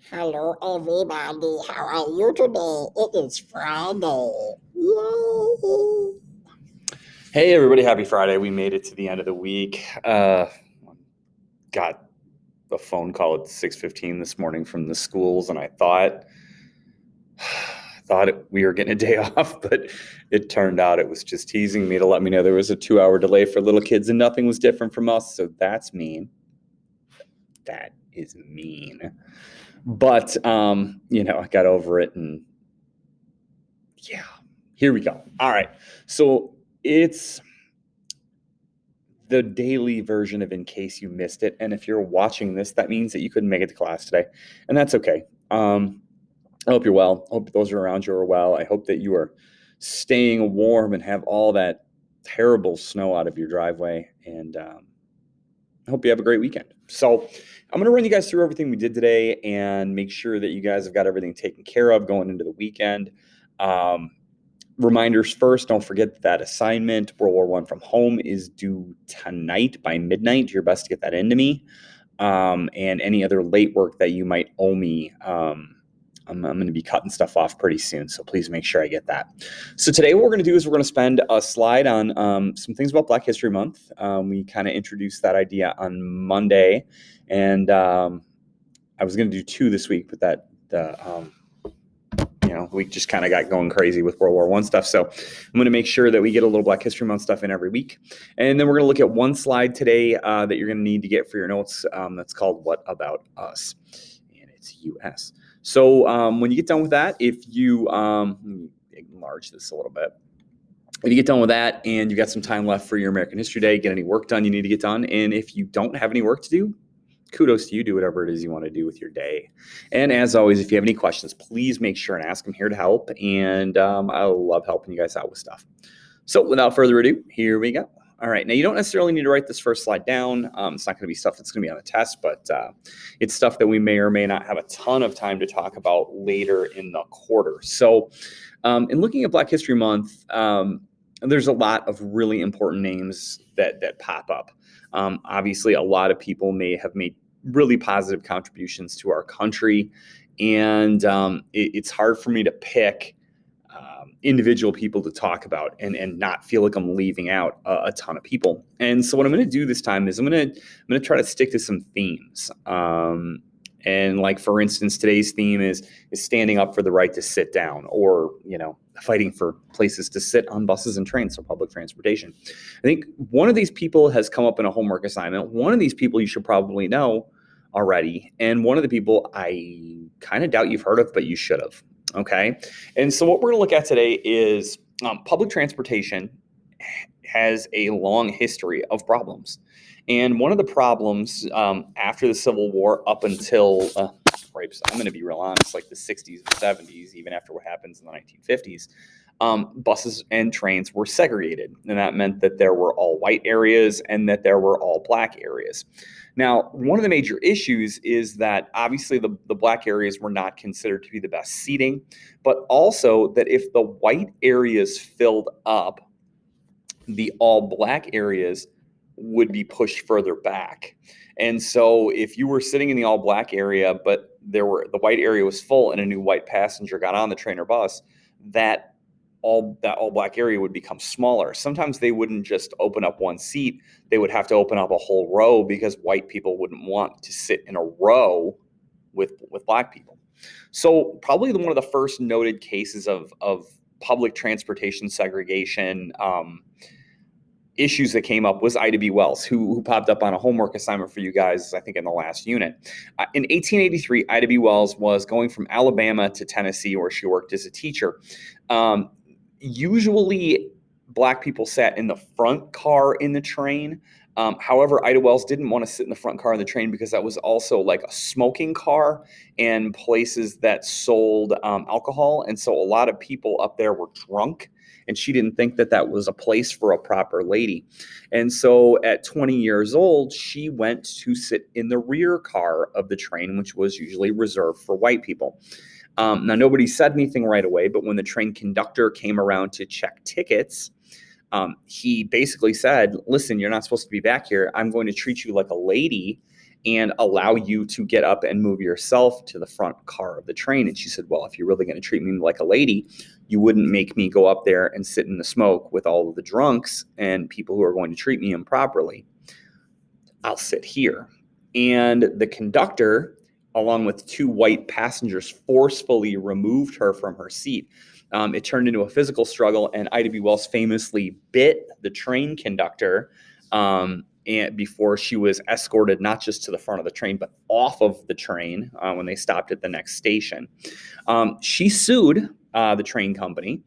Hello, everybody. How are you today? It is Friday. Yay! Hey everybody, happy Friday. We made it to the end of the week. Got a phone call at 6:15 this morning from the schools and I we were getting a day off, but it turned out it was just teasing me to let me know there was a 2-hour delay for little kids and nothing was different from us. So that's mean. That is mean. But I got over it and yeah, here we go. All right. So it's the daily version of In Case You Missed It. And if you're watching this, that means that you couldn't make it to class today. And that's okay. I hope you're well. I hope those around you are well. I hope that you are staying warm and have all that terrible snow out of your driveway. And I hope you have a great weekend. So I'm going to run you guys through everything we did today and make sure that you guys have got everything taken care of going into the weekend. Reminders first, don't forget that assignment, World War I from home, is due tonight by midnight. Do your best to get that into me. And any other late work that you might owe me, I'm going to be cutting stuff off pretty soon, so please make sure I get that. So today what we're going to do is we're going to spend a slide on some things about Black History Month. We kind of introduced that idea on Monday, and I was going to do two this week, but we just kind of got going crazy with World War I stuff. So I'm going to make sure that we get a little Black History Month stuff in every week. And then we're going to look at one slide today that you're going to need to get for your notes. That's called What About Us? And it's US. So when you get done with that, if you let me enlarge this a little bit. If you get done with that and you got some time left for your American History Day, get any work done you need to get done. And if you don't have any work to do, kudos to you. Do whatever it is you want to do with your day. And as always, if you have any questions, please make sure and ask. I'm here to help. And I love helping you guys out with stuff. So without further ado, here we go. All right. Now, you don't necessarily need to write this first slide down. It's not going to be stuff that's going to be on the test, but it's stuff that we may or may not have a ton of time to talk about later in the quarter. So in looking at Black History Month, there's a lot of really important names that pop up. Obviously, a lot of people may have made really positive contributions to our country, and it's hard for me to pick individual people to talk about and not feel like I'm leaving out a ton of people. And so what I'm going to do this time is I'm going to try to stick to some themes. And like, for instance, today's theme is standing up for the right to sit down, or, fighting for places to sit on buses and trains, so public transportation. I think one of these people has come up in a homework assignment. One of these people you should probably know already. And one of the people I kind of doubt you've heard of, but you should have. Okay. And so what we're going to look at today is public transportation has a long history of problems. And one of the problems after the Civil War up until, I'm going to be real honest, like the 60s and 70s, even after what happens in the 1950s, buses and trains were segregated. And that meant that there were all white areas and that there were all black areas. Now, one of the major issues is that obviously the black areas were not considered to be the best seating, but also that if the white areas filled up, the all black areas would be pushed further back. And so if you were sitting in the all black area, but the white area was full and a new white passenger got on the train or bus, that all black area would become smaller. Sometimes they wouldn't just open up one seat. They would have to open up a whole row because white people wouldn't want to sit in a row with black people. So probably one of the first noted cases of public transportation segregation issues that came up was Ida B. Wells, who popped up on a homework assignment for you guys, I think, in the last unit. In 1883, Ida B. Wells was going from Alabama to Tennessee, where she worked as a teacher. Usually, black people sat in the front car in the train. However, Ida Wells didn't want to sit in the front car of the train because that was also like a smoking car and places that sold alcohol. And so a lot of people up there were drunk, and she didn't think that that was a place for a proper lady. And so at 20 years old, she went to sit in the rear car of the train, which was usually reserved for white people. Now, nobody said anything right away, but when the train conductor came around to check tickets, he basically said, listen, you're not supposed to be back here. I'm going to treat you like a lady, and allow you to get up and move yourself to the front car of the train. And she said, well, if you're really going to treat me like a lady, you wouldn't make me go up there and sit in the smoke with all of the drunks and people who are going to treat me improperly. I'll sit here. And the conductor, along with 2 white passengers, forcefully removed her from her seat. It turned into a physical struggle, and Ida B. Wells famously bit the train conductor and before she was escorted not just to the front of the train, but off of the train when they stopped at the next station. She sued the train company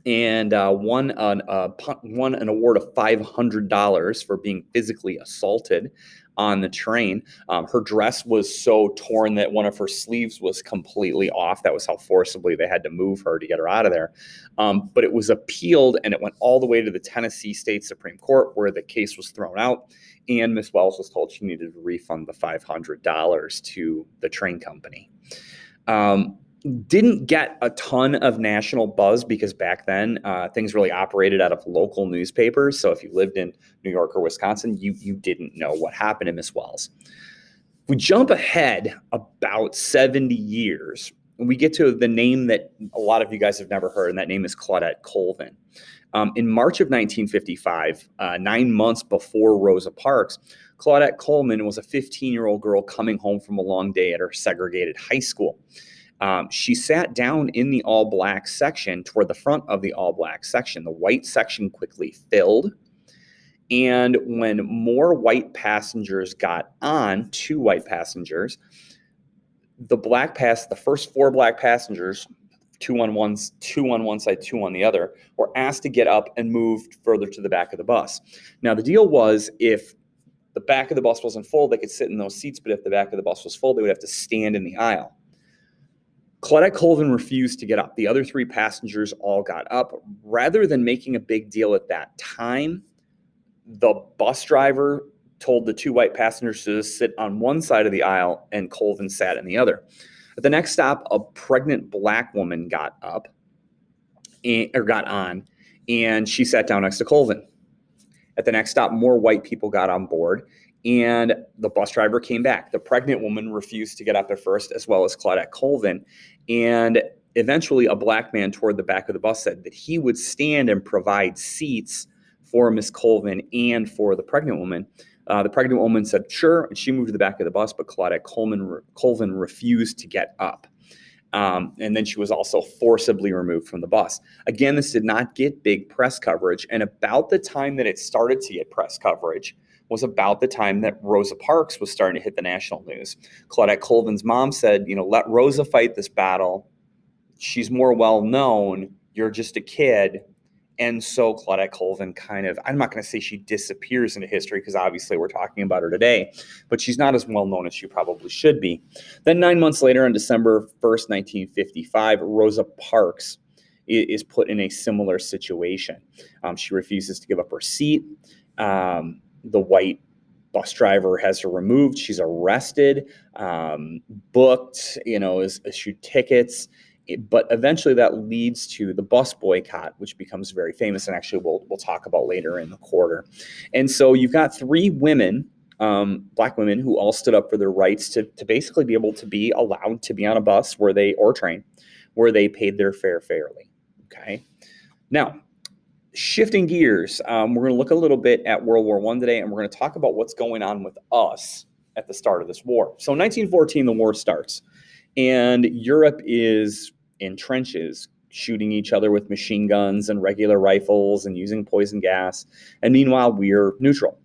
and won an award of $500 for being physically assaulted on the train. Her dress was so torn that one of her sleeves was completely off. That was how forcibly they had to move her to get her out of there. But it was appealed, and it went all the way to the Tennessee State Supreme Court, where the case was thrown out. And Miss Wells was told she needed to refund the $500 to the train company. Didn't get a ton of national buzz because back then things really operated out of local newspapers. So if you lived in New York or Wisconsin, you didn't know what happened to Miss Wells. We jump ahead about 70 years, and we get to the name that a lot of you guys have never heard, and that name is Claudette Colvin. In March of 1955, 9 months before Rosa Parks, Claudette Colvin was a 15-year-old girl coming home from a long day at her segregated high school. She sat down in the all-black section toward the front of the all-black section. The white section quickly filled. And when more white passengers got on, 2 white passengers, the first 4 black passengers, 2 on one side, 2 on the other, were asked to get up and move further to the back of the bus. Now, the deal was if the back of the bus wasn't full, they could sit in those seats. But if the back of the bus was full, they would have to stand in the aisle. Claudette Colvin refused to get up. The other 3 passengers all got up. Rather than making a big deal at that time, the bus driver told the 2 white passengers to sit on one side of the aisle, and Colvin sat in the other. At the next stop, a pregnant black woman got on, and she sat down next to Colvin. At the next stop, more white people got on board, and the bus driver came back. The pregnant woman refused to get up at first, as well as Claudette Colvin. And eventually, a black man toward the back of the bus said that he would stand and provide seats for Miss Colvin and for the pregnant woman. The pregnant woman said, sure, and she moved to the back of the bus, but Claudette Colvin refused to get up. And then she was also forcibly removed from the bus. Again, this did not get big press coverage. And about the time that it started to get press coverage was about the time that Rosa Parks was starting to hit the national news. Claudette Colvin's mom said, let Rosa fight this battle. She's more well-known. You're just a kid. And so Claudette Colvin I'm not going to say she disappears into history because obviously we're talking about her today, but she's not as well-known as she probably should be. Then 9 months later, on December 1st, 1955, Rosa Parks is put in a similar situation. She refuses to give up her seat. The white bus driver has her removed. She's arrested, booked, is issued tickets. But eventually that leads to the bus boycott, which becomes very famous, and actually we'll talk about later in the quarter. And so you've got 3 women, black women, who all stood up for their rights to basically be able to be allowed to be on a bus or train where they paid their fare fairly. Okay. Now, shifting gears, we're going to look a little bit at World War I today, and we're going to talk about what's going on with us at the start of this war. So in 1914, the war starts, and Europe is in trenches, shooting each other with machine guns and regular rifles and using poison gas. And meanwhile, we're neutral.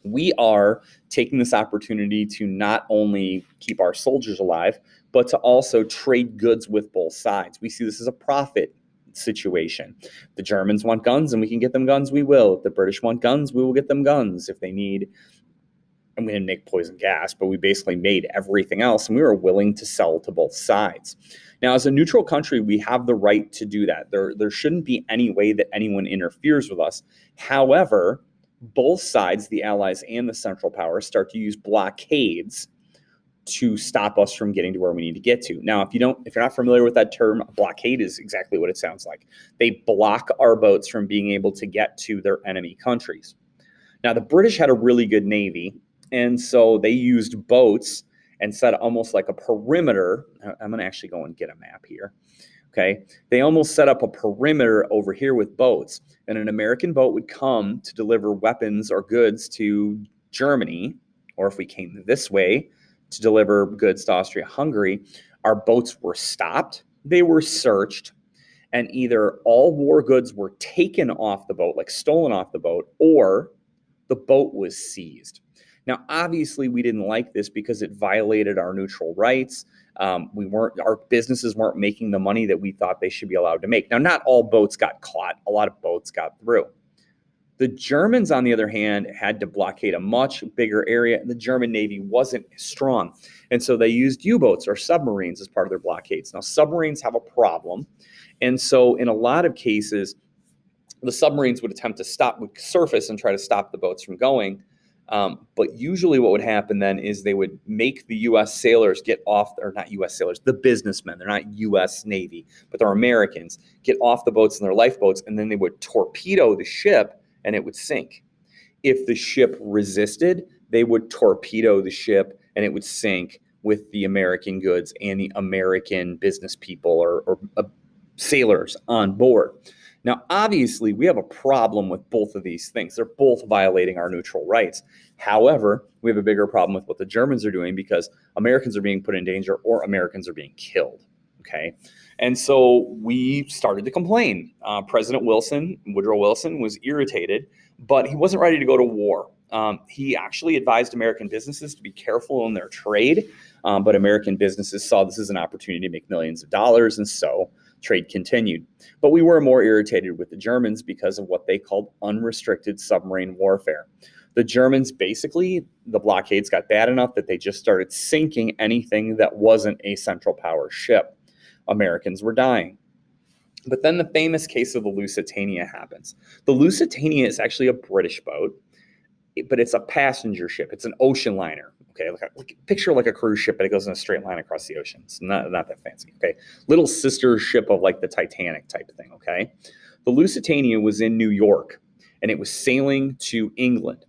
We are taking this opportunity to not only keep our soldiers alive, but to also trade goods with both sides. We see this as a profit situation. If the Germans want guns and we can get them guns, we will. If the British want guns, we will get them guns. If they need, I'm going to make poison gas, but we basically made everything else, and we were willing to sell to both sides. Now, as a neutral country, we have the right to do that. There shouldn't be any way that anyone interferes with us. However, both sides, the Allies and the Central Powers, start to use blockades to stop us from getting to where we need to get to. Now, if you're not familiar with that term, a blockade is exactly what it sounds like. They block our boats from being able to get to their enemy countries. Now, the British had a really good navy, And so they used boats and set almost like a perimeter. I'm going to actually go and get a map here. Okay. They almost set up a perimeter over here with boats, and an American boat would come to deliver weapons or goods to Germany, or if we came this way to deliver goods to Austria-Hungary, our boats were stopped, they were searched, and either all war goods were taken off the boat, like stolen off the boat, or the boat was seized. Now, obviously, we didn't like this because it violated our neutral rights. Our businesses weren't making the money that we thought they should be allowed to make. Now, not all boats got caught. A lot of boats got through. The Germans, on the other hand, had to blockade a much bigger area. The German Navy wasn't strong. And so they used U-boats or submarines as part of their blockades. Now, submarines have a problem. And so in a lot of cases, the submarines would attempt to would surface and try to stop the boats from going. But usually what would happen then is they would make the U.S. sailors get off, or not U.S. sailors, the businessmen, they're not U.S. Navy, but they're Americans, get off the boats in their lifeboats, and then they would torpedo the ship and it would sink. If the ship resisted, they would torpedo the ship and it would sink with the American goods and the American business people or sailors on board. Now, obviously, we have a problem with both of these things. They're both violating our neutral rights. However, we have a bigger problem with what the Germans are doing because Americans are being put in danger or Americans are being killed. Okay. And so we started to complain. President Woodrow Wilson, was irritated, but he wasn't ready to go to war. He actually advised American businesses to be careful in their trade, but American businesses saw this as an opportunity to make millions of dollars, and so trade continued. But we were more irritated with the Germans because of what they called unrestricted submarine warfare. The Germans, basically, the blockades got bad enough that they just started sinking anything that wasn't a Central Power ship. Americans were dying. But then the famous case of the Lusitania happens. The Lusitania is actually a British boat, but it's a passenger ship. It's an ocean liner. Okay, picture like a cruise ship, but it goes in a straight line across the ocean. It's not that fancy. Okay, little sister ship of like the Titanic type of thing. Okay, the Lusitania was in New York, and it was sailing to England.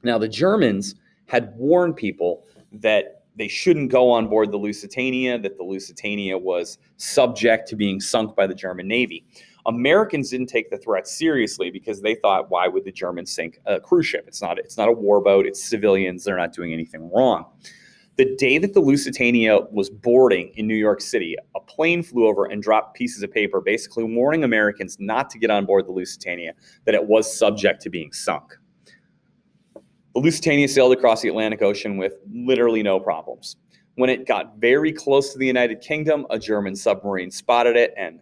Now the Germans had warned people that they shouldn't go on board the Lusitania, that the Lusitania was subject to being sunk by the German Navy. Americans didn't take the threat seriously because they thought, why would the Germans sink a cruise ship? It's not a war boat. It's civilians. They're not doing anything wrong. The day that the Lusitania was boarding in New York City, a plane flew over and dropped pieces of paper basically warning Americans not to get on board the Lusitania, that it was subject to being sunk. The Lusitania sailed across the Atlantic Ocean with literally no problems. When it got very close to the United Kingdom, a German submarine spotted it, and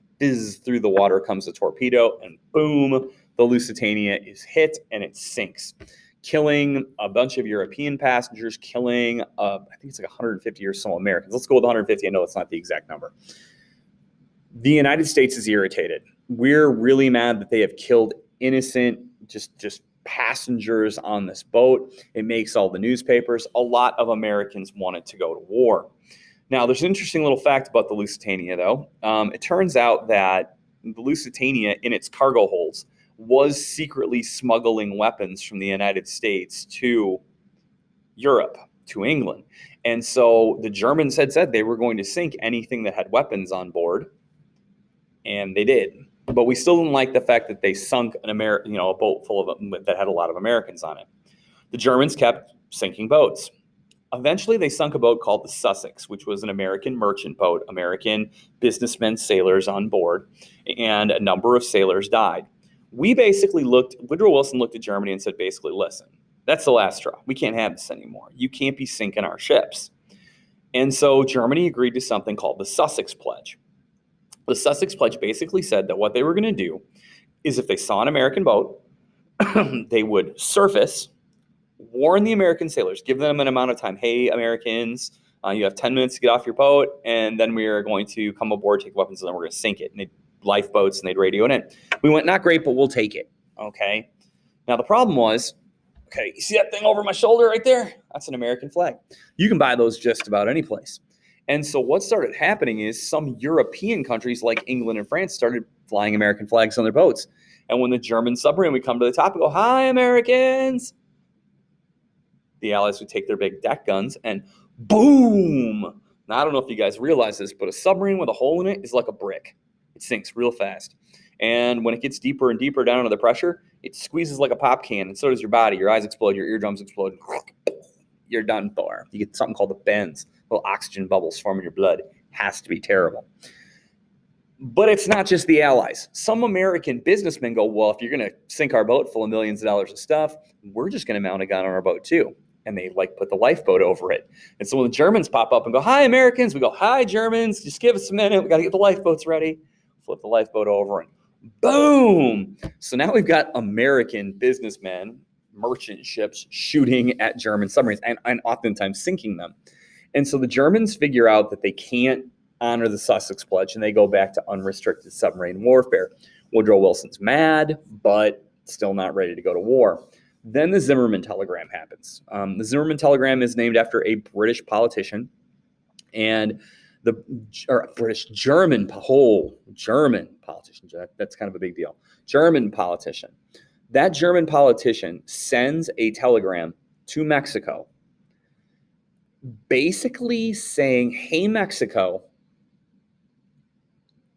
through the water comes a torpedo, and boom, the Lusitania is hit and it sinks, killing a bunch of European passengers, killing, I think it's like 150 or so Americans. Let's go with 150. I know it's not the exact number. The United States is irritated. We're really mad that they have killed innocent, just passengers on this boat. It makes all the newspapers. A lot of Americans wanted to go to war. Now, there's an interesting little fact about the Lusitania, though. It turns out that the Lusitania, in its cargo holds, was secretly smuggling weapons from the United States to Europe, to England. And so the Germans had said they were going to sink anything that had weapons on board, and they did. But we still didn't like the fact that they sunk a boat full of that had a lot of Americans on it. The Germans kept sinking boats. Eventually, they sunk a boat called the Sussex, which was an American merchant boat, American businessmen, sailors on board, and a number of sailors died. Woodrow Wilson looked at Germany and said, basically, listen, that's the last straw. We can't have this anymore. You can't be sinking our ships. And so Germany agreed to something called the Sussex Pledge. The Sussex Pledge basically said that what they were going to do is if they saw an American boat, they would surface, warn the American sailors, give them an amount of time. Hey, Americans, you have 10 minutes to get off your boat, and then we are going to come aboard, take weapons, and then we're going to sink it. And they'd lifeboats, and they'd radio it in. We went, not great, but we'll take it. Okay. Now, the problem was, okay, you see that thing over my shoulder right there? That's an American flag. You can buy those just about any place. And so what started happening is some European countries like England and France started flying American flags on their boats. And when the German submarine would come to the top and go, hi, Americans, the Allies would take their big deck guns and boom. Now, I don't know if you guys realize this, but a submarine with a hole in it is like a brick. It sinks real fast. And when it gets deeper and deeper down under the pressure, it squeezes like a pop can, and so does your body. Your eyes explode, your eardrums explode. You're done for. You get something called the bends. Little oxygen bubbles form in your blood. Has to be terrible. But it's not just the Allies. Some American businessmen go, well, if you're going to sink our boat full of millions of dollars of stuff, we're just going to mount a gun on our boat too. And they put the lifeboat over it. And so when the Germans pop up and go, hi, Americans, we go, hi, Germans, just give us a minute. We got to get the lifeboats ready. Flip the lifeboat over and boom. So now we've got American businessmen, merchant ships shooting at German submarines and oftentimes sinking them. And so the Germans figure out that they can't honor the Sussex Pledge, and they go back to unrestricted submarine warfare. Woodrow Wilson's mad, but still not ready to go to war. Then the Zimmerman Telegram happens. The Zimmerman Telegram is named after a British politician, and German politician. That's kind of a big deal. German politician. That German politician sends a telegram to Mexico, basically saying, hey, Mexico,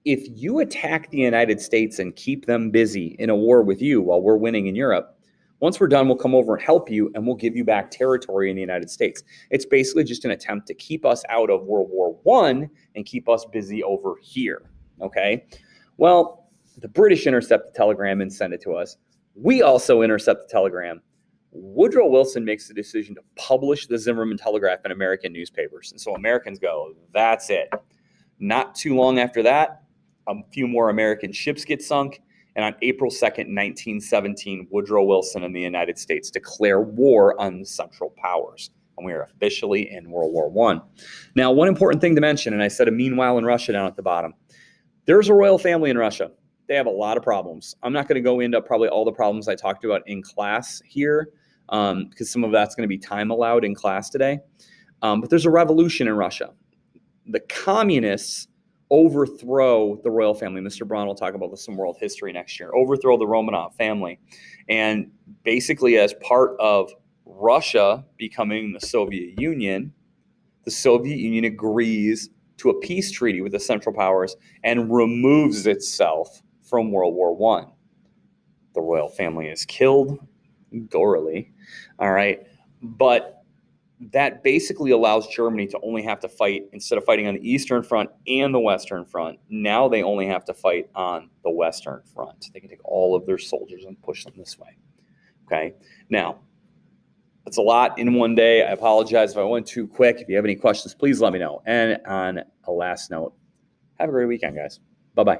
if you attack the United States and keep them busy in a war with you while we're winning in Europe, once we're done, we'll come over and help you, and we'll give you back territory in the United States. It's basically just an attempt to keep us out of World War I and keep us busy over here, okay? Well, the British intercept the telegram and send it to us. We also intercept the telegram. Woodrow Wilson makes the decision to publish the Zimmerman Telegraph in American newspapers. And so Americans go, that's it. Not too long after that, a few more American ships get sunk. And on April 2nd, 1917, Woodrow Wilson and the United States declare war on the Central Powers. And we are officially in World War I. Now, one important thing to mention, and I said a meanwhile in Russia down at the bottom. There's a royal family in Russia. They have a lot of problems. I'm not going to go into probably all the problems I talked about in class here, because some of that's going to be time allowed in class today. But there's a revolution in Russia. The communists overthrow the royal family. Mr. Braun will talk about this in world history next year. Overthrow the Romanov family. And basically, as part of Russia becoming the Soviet Union agrees to a peace treaty with the Central Powers and removes itself from World War I. The royal family is killed, gorily, all right? But that basically allows Germany to only have to fight, instead of fighting on the Eastern Front and the Western Front, now they only have to fight on the Western Front. They can take all of their soldiers and push them this way, okay? Now, that's a lot in one day. I apologize if I went too quick. If you have any questions, please let me know. And on a last note, have a great weekend, guys. Bye-bye.